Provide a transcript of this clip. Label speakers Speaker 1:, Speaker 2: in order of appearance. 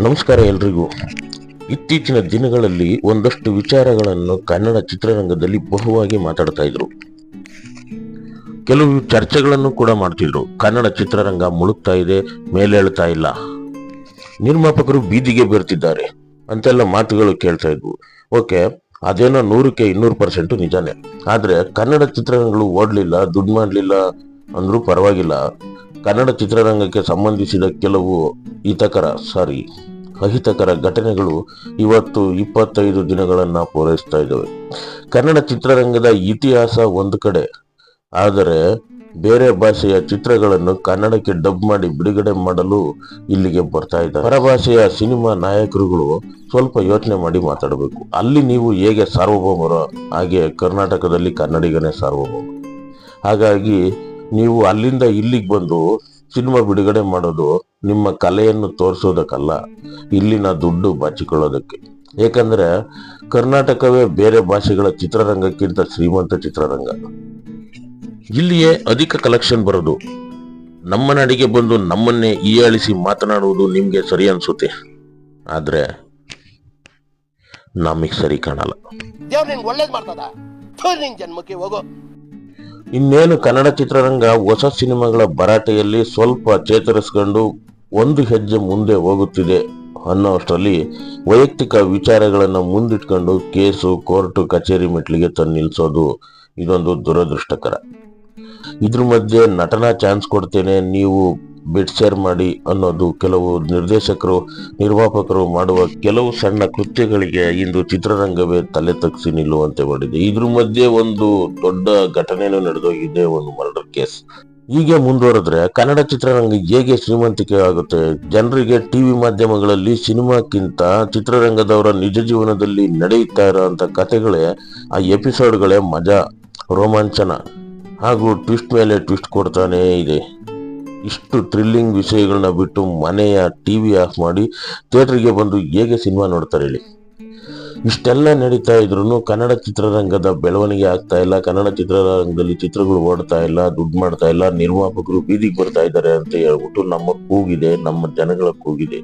Speaker 1: ನಮಸ್ಕಾರ ಎಲ್ರಿಗೂ. ಇತ್ತೀಚಿನ ದಿನಗಳಲ್ಲಿ ಒಂದಷ್ಟು ವಿಚಾರಗಳನ್ನು ಕನ್ನಡ ಚಿತ್ರರಂಗದಲ್ಲಿ ಬಹುವಾಗಿ ಮಾತಾಡ್ತಾ ಇದ್ರು. ಕೆಲವು ಚರ್ಚೆಗಳನ್ನು ಕೂಡ ಮಾಡ್ತಿದ್ರು. ಕನ್ನಡ ಚಿತ್ರರಂಗ ಮುಳುಗ್ತಾ ಇದೆ, ಮೇಲೇಳ್ತಾ ಇಲ್ಲ, ನಿರ್ಮಾಪಕರು ಬೀದಿಗೆ ಬರ್ತಿದ್ದಾರೆ ಅಂತೆಲ್ಲ ಮಾತುಗಳು ಕೇಳ್ತಾ ಇದ್ವು. ಓಕೆ, ಅದೇನೋ 100% ನಿಜಾನೇ. ಆದ್ರೆ ಕನ್ನಡ ಚಿತ್ರರಂಗಗಳು ಓಡ್ಲಿಲ್ಲ, ದುಡ್ಡು ಮಾಡ್ಲಿಲ್ಲ ಅಂದ್ರೂ ಪರವಾಗಿಲ್ಲ. ಕನ್ನಡ ಚಿತ್ರರಂಗಕ್ಕೆ ಸಂಬಂಧಿಸಿದ ಕೆಲವು ಅಹಿತಕರ ಘಟನೆಗಳು ಇವತ್ತು 25 ದಿನಗಳನ್ನ ಪೂರೈಸ್ತಾ ಇದ್ದಾವೆ. ಕನ್ನಡ ಚಿತ್ರರಂಗದ ಇತಿಹಾಸ ಒಂದು ಕಡೆ, ಆದರೆ ಬೇರೆ ಭಾಷೆಯ ಚಿತ್ರಗಳನ್ನು ಕನ್ನಡಕ್ಕೆ ಡಬ್ ಮಾಡಿ ಬಿಡುಗಡೆ ಮಾಡಲು ಇಲ್ಲಿಗೆ ಬರ್ತಾ ಇದ್ದಾರೆ. ಪರಭಾಷೆಯ ಸಿನಿಮಾ ನಾಯಕರುಗಳು ಸ್ವಲ್ಪ ಯೋಚನೆ ಮಾಡಿ ಮಾತಾಡಬೇಕು. ಅಲ್ಲಿ ನೀವು ಹೇಗೆ ಸಾರ್ವಭೌಮರೋ ಹಾಗೆ ಕರ್ನಾಟಕದಲ್ಲಿ ಕನ್ನಡಿಗನೇ ಸಾರ್ವಭೌಮ. ಹಾಗಾಗಿ ನೀವು ಅಲ್ಲಿಂದ ಇಲ್ಲಿಗೆ ಬಂದು ಸಿನಿಮಾ ಬಿಡುಗಡೆ ಮಾಡೋದು ನಿಮ್ಮ ಕಲೆಯನ್ನು ತೋರಿಸೋದಕ್ಕಲ್ಲ, ಇಲ್ಲಿನ ದುಡ್ಡು ಬಾಚಿಕೊಳ್ಳೋದಕ್ಕೆ. ಏಕೆಂದ್ರೆ ಕರ್ನಾಟಕವೇ ಬೇರೆ ಭಾಷೆಗಳ ಚಿತ್ರರಂಗಕ್ಕಿಂತ ಶ್ರೀಮಂತ ಚಿತ್ರರಂಗ. ಇಲ್ಲಿಯೇ ಅಧಿಕ ಕಲೆಕ್ಷನ್ ಬರೋದು. ನಮ್ಮ ನಾಡಿಗೆ ಬಂದು ನಮ್ಮನ್ನೇ ಹೀಯಾಳಿಸಿ ಮಾತನಾಡುವುದು ನಿಮ್ಗೆ ಸರಿ ಅನ್ಸುತ್ತೆ, ಆದ್ರೆ ನಮಗ್ ಸರಿ ಕಾಣಲ್ಲ. ಇನ್ನೇನು ಕನ್ನಡ ಚಿತ್ರರಂಗ ಹೊಸ ಸಿನಿಮಾಗಳ ಭರಾಟೆಯಲ್ಲಿ ಸ್ವಲ್ಪ ಚೇತರಿಸ್ಕೊಂಡು ಒಂದು ಹೆಜ್ಜೆ ಮುಂದೆ ಹೋಗುತ್ತಿದೆ ಅನ್ನೋಷ್ಟರಲ್ಲಿ ವೈಯಕ್ತಿಕ ವಿಚಾರಗಳನ್ನ ಮುಂದಿಟ್ಕೊಂಡು ಕೇಸು, ಕೋರ್ಟು, ಕಚೇರಿ ಮೆಟ್ಲಿಗೆ ತಂದು ನಿಲ್ಸೋದು ಇದೊಂದು ದುರದೃಷ್ಟಕರ. ಇದ್ರ ಮಧ್ಯೆ ನಟನಾ ಚಾನ್ಸ್ ಕೊಡ್ತೇನೆ, ನೀವು ಬೆಡ್ ಶೇರ್ ಮಾಡಿ ಅನ್ನೋದು ಕೆಲವು ನಿರ್ದೇಶಕರು, ನಿರ್ಮಾಪಕರು ಮಾಡುವ ಕೆಲವು ಸಣ್ಣ ಕೃತ್ಯಗಳಿಗೆ ಇಂದು ಚಿತ್ರರಂಗವೇ ತಲೆ ತಗ್ಸಿ ನಿಲ್ಲುವಂತೆ ಮಾಡಿದೆ. ಇದ್ರ ಮಧ್ಯೆ ಒಂದು ದೊಡ್ಡ ಘಟನೆನೂ ನಡೆದೋಗಿದೆ, ಒಂದು ಮರ್ಡರ್ ಕೇಸ್. ಹೀಗೆ ಮುಂದುವರೆದ್ರೆ ಕನ್ನಡ ಚಿತ್ರರಂಗ ಹೇಗೆ ಶ್ರೀಮಂತಿಕೆ ಆಗುತ್ತೆ? ಜನರಿಗೆ ಟಿವಿ ಮಾಧ್ಯಮಗಳಲ್ಲಿ ಸಿನಿಮಾಕ್ಕಿಂತ ಚಿತ್ರರಂಗದವರ ನಿಜ ಜೀವನದಲ್ಲಿ ನಡೆಯುತ್ತಾ ಇರೋಂಥ ಕಥೆಗಳೇ, ಆ ಎಪಿಸೋಡ್ಗಳೇ ಮಜಾ, ರೋಮಾಂಚನ ಹಾಗೂ ಟ್ವಿಸ್ಟ್ ಮೇಲೆ ಟ್ವಿಸ್ಟ್ ಕೊಡ್ತಾನೇ ಇದೆ. ಇಷ್ಟು ಥ್ರಿಲ್ಲಿಂಗ್ ವಿಷಯಗಳನ್ನ ಬಿಟ್ಟು ಮನೆಯ ಟಿವಿ ಆಫ್ ಮಾಡಿ ಥಿಯೇಟರ್ಗೆ ಬಂದು ಹೇಗೆ ಸಿನಿಮಾ ನೋಡ್ತಾರೆ ಹೇಳಿ? ಇಷ್ಟೆಲ್ಲ ನಡೀತಾ ಇದ್ರು ಕನ್ನಡ ಚಿತ್ರರಂಗದ ಬೆಳವಣಿಗೆ ಆಗ್ತಾ ಇಲ್ಲ, ಕನ್ನಡ ಚಿತ್ರರಂಗದಲ್ಲಿ ಚಿತ್ರಗಳು ಓಡ್ತಾ ಇಲ್ಲ, ದುಡ್ಡು ಮಾಡ್ತಾ ಇಲ್ಲ, ನಿರ್ಮಾಪಕರು ಬೀದಿಗೆ ಬರ್ತಾ ಇದ್ದಾರೆ ಅಂತ ಹೇಳ್ಬಿಟ್ಟು ನಮ್ಮ ಕೂಗಿದೆ, ನಮ್ಮ ಜನಗಳ ಕೂಗಿದೆ.